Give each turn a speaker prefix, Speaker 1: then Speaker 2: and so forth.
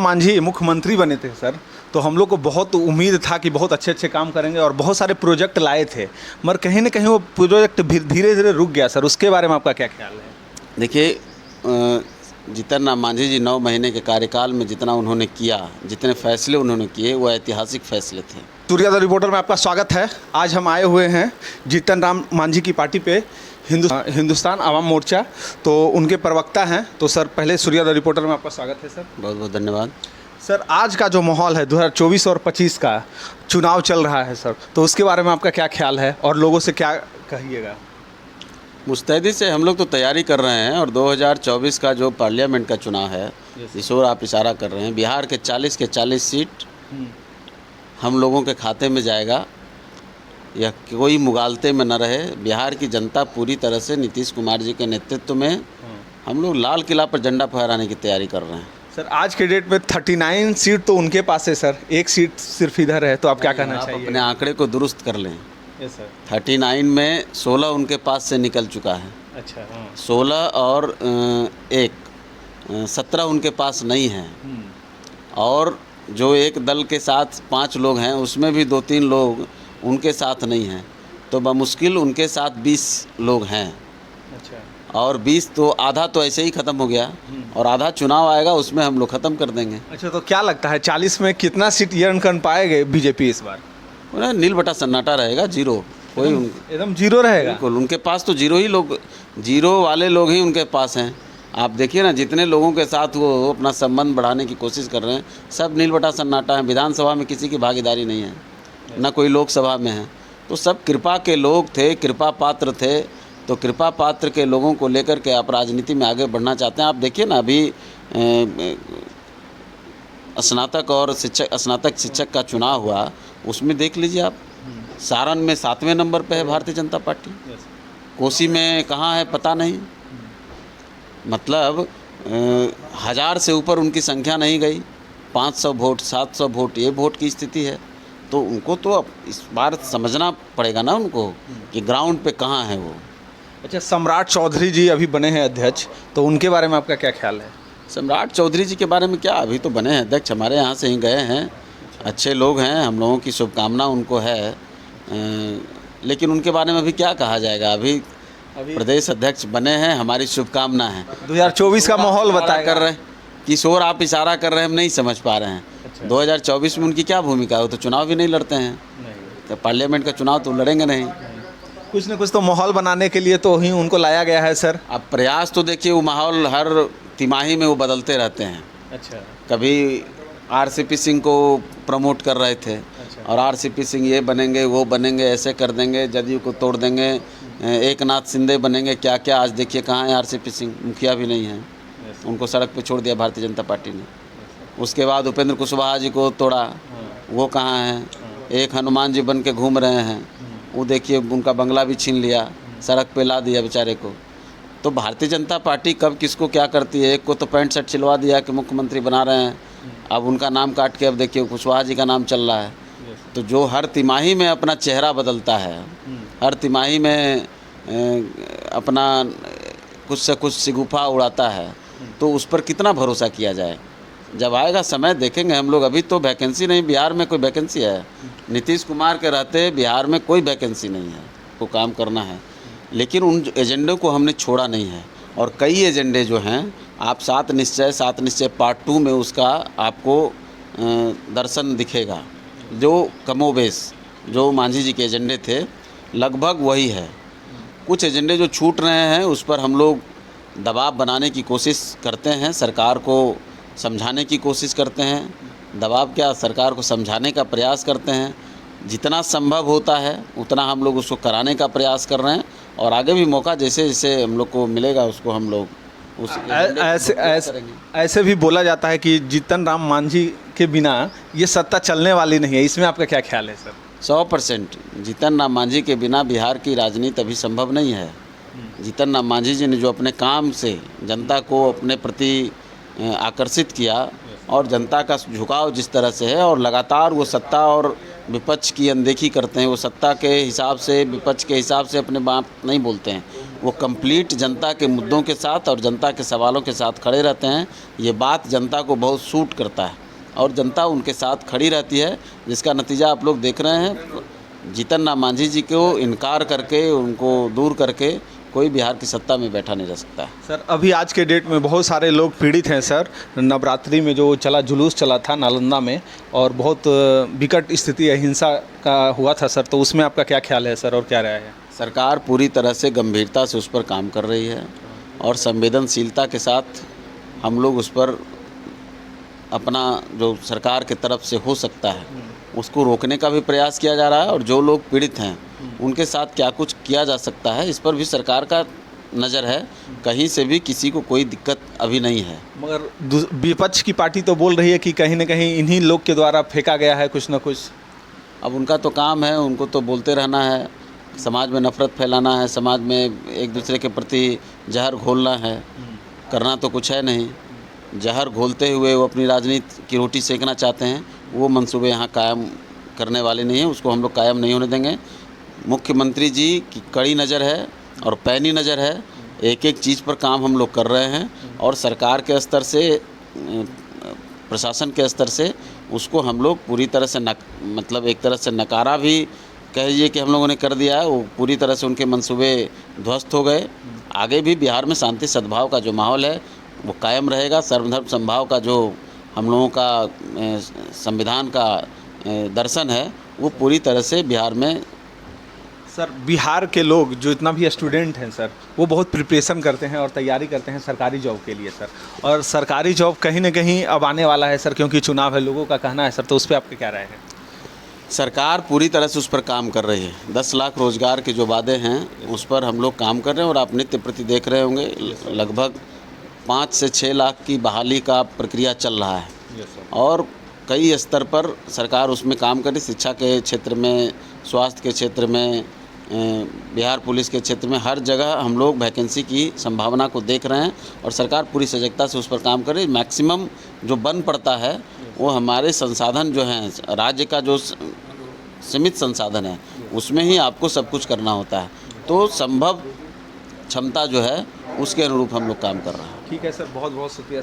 Speaker 1: मांझी मुख्यमंत्री बने थे सर, तो हम लोग को बहुत उम्मीद था कि बहुत अच्छे अच्छे काम करेंगे और बहुत सारे प्रोजेक्ट लाए थे, मगर कहीं ना कहीं वो प्रोजेक्ट धीरे धीरे रुक गया सर। उसके बारे में आपका क्या ख्याल है?
Speaker 2: देखिए, जीतन राम मांझी जी 9 महीने के कार्यकाल में जितना उन्होंने किया, जितने फैसले उन्होंने किए, वो ऐतिहासिक फैसले थे।
Speaker 1: सूर्योदय रिपोर्टर में आपका स्वागत है। आज हम आए हुए हैं जीतन राम मांझी की पार्टी पे, हिंदुस्तान आवाम मोर्चा, तो उनके प्रवक्ता हैं। तो सर, पहले सूर्योदय रिपोर्टर में आपका स्वागत है सर।
Speaker 2: बहुत बहुत धन्यवाद।
Speaker 1: सर, आज का जो माहौल है 2024 और 25 का चुनाव चल रहा है सर, तो उसके बारे में आपका क्या ख्याल है और लोगों से क्या कहिएगा?
Speaker 2: मुस्तैदी से हम लोग तो तैयारी कर रहे हैं, और 2024 का जो पार्लियामेंट का चुनाव है, जिस ओर आप इशारा कर रहे हैं, बिहार के 40 के 40 सीट हम लोगों के खाते में जाएगा। यह कोई मुगालते में न रहे। बिहार की जनता पूरी तरह से नीतीश कुमार जी के नेतृत्व में हम लोग लाल किला पर झंडा फहराने की तैयारी कर रहे हैं।
Speaker 1: सर, आज के डेट में 39 सीट तो उनके पास है सर, एक सीट सिर्फ इधर है, तो आप क्या कहना चाहिए?
Speaker 2: आप अपने आंकड़े को दुरुस्त कर लें।
Speaker 1: Yes sir.
Speaker 2: 39 में 16 उनके पास से निकल चुका है।
Speaker 1: अच्छा, हाँ।
Speaker 2: 16 और 17 उनके पास नहीं है। और जो एक दल के साथ 5 लोग हैं, उसमें भी 2-3 लोग उनके साथ नहीं हैं, तो बमुश्किल उनके साथ 20 लोग हैं।
Speaker 1: अच्छा।
Speaker 2: और 20 तो आधा तो ऐसे ही ख़त्म हो गया, और आधा चुनाव आएगा, उसमें हम लोग ख़त्म कर देंगे।
Speaker 1: अच्छा, तो क्या लगता है 40 में कितना सीट अर्न कर पाएंगे बीजेपी इस बार?
Speaker 2: नील बटा सन्नाटा रहेगा, जीरो। कोई
Speaker 1: एकदम जीरो रहेगा।
Speaker 2: बिल्कुल, उनके पास तो जीरो ही लोग, जीरो वाले लोग ही उनके पास हैं। आप देखिए ना, जितने लोगों के साथ वो अपना संबंध बढ़ाने की कोशिश कर रहे हैं, सब नील बटा सन्नाटा है। विधानसभा में किसी की भागीदारी नहीं है, ना कोई लोकसभा में है। तो सब कृपा के लोग थे, कृपा पात्र थे। तो कृपा पात्र के लोगों को लेकर के आप राजनीति में आगे बढ़ना चाहते हैं। आप देखिए ना, अभी स्नातक और स्नातक शिक्षक का चुनाव हुआ, उसमें देख लीजिए आप, सारण में 7वें नंबर पे है भारतीय जनता पार्टी। कोसी में कहाँ है पता नहीं। मतलब 1000 से ऊपर उनकी संख्या नहीं गई। 500 वोट, 700 वोट, ये वोट की स्थिति है। तो उनको तो अब इस बार समझना पड़ेगा ना उनको कि ग्राउंड पे कहाँ है वो।
Speaker 1: अच्छा, सम्राट चौधरी जी अभी बने हैं अध्यक्ष, तो उनके बारे में आपका क्या ख्याल है?
Speaker 2: सम्राट चौधरी जी के बारे में क्या, अभी तो बने हैं अध्यक्ष, हमारे यहाँ से ही गए हैं। अच्छे लोग हैं, हम लोगों की शुभकामना उनको है। लेकिन उनके बारे में अभी क्या कहा जाएगा? अभी प्रदेश अध्यक्ष बने हैं, हमारी शुभकामना है।
Speaker 1: 2024 का माहौल बताया
Speaker 2: कर रहे हैं, किस ओर आप इशारा कर रहे हैं, हम नहीं समझ पा रहे हैं। अच्छा। 2024 में उनकी क्या भूमिका है? वो तो चुनाव भी नहीं लड़ते हैं। तो पार्लियामेंट का चुनाव तो लड़ेंगे नहीं।
Speaker 1: कुछ न कुछ तो माहौल बनाने के लिए तो ही उनको लाया गया है सर।
Speaker 2: अब प्रयास तो देखिए, वो माहौल हर तिमाही में वो बदलते रहते हैं।
Speaker 1: अच्छा।
Speaker 2: कभी आरसीपी सिंह को प्रमोट कर रहे थे। अच्छा। और आरसीपी सिंह ये बनेंगे, वो बनेंगे, ऐसे कर देंगे, जदयू को तोड़ देंगे, एकनाथ शिंदे बनेंगे, क्या क्या। आज देखिए कहाँ है आरसीपी सिंह, मुखिया भी नहीं है। उनको सड़क पे छोड़ दिया भारतीय जनता पार्टी ने। उसके बाद उपेंद्र कुशवाहा जी को तोड़ा, वो कहाँ हैं? एक हनुमान जी बन के घूम रहे हैं, वो देखिए उनका बंगला भी छीन लिया, सड़क पे ला दिया बेचारे को। तो भारतीय जनता पार्टी कब किसको क्या करती है। एक को तो पैंट शर्ट सिलवा दिया कि मुख्यमंत्री बना रहे हैं, अब उनका नाम काट के अब देखिए कुशवाहा जी का नाम चल रहा है। तो जो हर तिमाही में अपना चेहरा बदलता है, हर तिमाही में अपना कुछ से कुछ शिगुफा उड़ाता है, तो उस पर कितना भरोसा किया जाए? जब आएगा समय देखेंगे हम लोग। अभी तो वैकेंसी नहीं, बिहार में कोई वैकेंसी है? नीतीश कुमार के रहते बिहार में कोई वैकेंसी नहीं है, को काम करना है। लेकिन उन एजेंडों को हमने छोड़ा नहीं है, और कई एजेंडे जो हैं, आप 7 निश्चय पार्ट 2 में उसका आपको दर्शन दिखेगा। जो कमोबेश जो मांझी जी के एजेंडे थे, लगभग वही है। कुछ एजेंडे जो छूट रहे हैं, उस पर हम लोग दबाव बनाने की कोशिश करते हैं, सरकार को समझाने की कोशिश करते हैं। दबाव क्या, सरकार को समझाने का प्रयास करते हैं। जितना संभव होता है उतना हम लोग उसको कराने का प्रयास कर रहे हैं, और आगे भी मौका जैसे जैसे हम लोग को मिलेगा, उसको हम लोग
Speaker 1: ऐसे भी बोला जाता है कि जीतन राम मांझी के बिना ये सत्ता चलने वाली नहीं है। इसमें आपका क्या ख्याल है सर?
Speaker 2: 100% जीतन राम मांझी के बिना बिहार की राजनीति अभी संभव नहीं है। जीतन राम मांझी जी ने जो अपने काम से जनता को अपने प्रति आकर्षित किया, और जनता का झुकाव जिस तरह से है, और लगातार वो सत्ता और विपक्ष की अनदेखी करते हैं। वो सत्ता के हिसाब से, विपक्ष के हिसाब से अपने बात नहीं बोलते हैं, वो कंप्लीट जनता के मुद्दों के साथ और जनता के सवालों के साथ खड़े रहते हैं। ये बात जनता को बहुत सूट करता है और जनता उनके साथ खड़ी रहती है, जिसका नतीजा आप लोग देख रहे हैं। जीतन राम मांझी जी को इनकार करके, उनको दूर करके कोई बिहार की सत्ता में बैठा नहीं रह सकता है।
Speaker 1: सर अभी आज के डेट में बहुत सारे लोग पीड़ित हैं सर। नवरात्रि में जो जुलूस चला था नालंदा में और बहुत विकट स्थिति अहिंसा का हुआ था सर, तो उसमें आपका क्या ख्याल है सर और क्या राय है?
Speaker 2: सरकार पूरी तरह से गंभीरता से उस पर काम कर रही है और संवेदनशीलता के साथ हम लोग उस पर अपना जो सरकार की तरफ से हो सकता है उसको रोकने का भी प्रयास किया जा रहा है, और जो लोग पीड़ित हैं उनके साथ क्या कुछ किया जा सकता है इस पर भी सरकार का नज़र है। कहीं से भी किसी को कोई दिक्कत अभी नहीं है।
Speaker 1: मगर विपक्ष की पार्टी तो बोल रही है कि कहीं ना कहीं इन्हीं लोग के द्वारा फेंका गया है कुछ ना कुछ।
Speaker 2: अब उनका तो काम है, उनको तो बोलते रहना है, समाज में नफ़रत फैलाना है, समाज में एक दूसरे के प्रति जहर घोलना है, करना तो कुछ है नहीं। जहर घोलते हुए वो अपनी राजनीति की रोटी सेकना चाहते हैं, वो मंसूबे यहाँ कायम करने वाले नहीं हैं, उसको हम लोग कायम नहीं होने देंगे। मुख्यमंत्री जी की कड़ी नज़र है और पैनी नज़र है, एक एक चीज़ पर काम हम लोग कर रहे हैं और सरकार के स्तर से, प्रशासन के स्तर से उसको हम लोग पूरी तरह से मतलब एक तरह से नकारा भी कहिए कि हम लोगों ने कर दिया है। वो पूरी तरह से उनके मंसूबे ध्वस्त हो गए। आगे भी बिहार में शांति सद्भाव का जो माहौल है वो कायम रहेगा। सर्वधर्म समभाव का जो हम लोगों का संविधान का दर्शन है वो पूरी तरह से बिहार में।
Speaker 1: सर बिहार के लोग जो इतना भी स्टूडेंट हैं सर, वो बहुत प्रिपरेशन करते हैं और तैयारी करते हैं सरकारी जॉब के लिए सर, और सरकारी जॉब कहीं ना कहीं अब आने वाला है सर, क्योंकि चुनाव है, लोगों का कहना है सर, तो उस पर आपकी क्या राय है?
Speaker 2: सरकार पूरी तरह से उस पर काम कर रही है। 10 लाख रोज़गार के जो वादे हैं उस पर हम लोग काम कर रहे हैं और आप नित्य प्रति देख रहे होंगे लगभग 5 से 6 लाख की बहाली का प्रक्रिया चल रहा है और कई स्तर पर सरकार उसमें काम कर रही। शिक्षा के क्षेत्र में, स्वास्थ्य के क्षेत्र में, बिहार पुलिस के क्षेत्र में, हर जगह हम लोग वैकेंसी की संभावना को देख रहे हैं और सरकार पूरी सजगता से उस पर काम कर रही है। मैक्सिमम जो बन पड़ता है वो हमारे संसाधन जो हैं, राज्य का जो सीमित संसाधन है उसमें ही आपको सब कुछ करना होता है, तो संभव क्षमता जो है उसके अनुरूप हम लोग काम कर रहे हैं।
Speaker 1: ठीक है सर, बहुत बहुत शुक्रिया।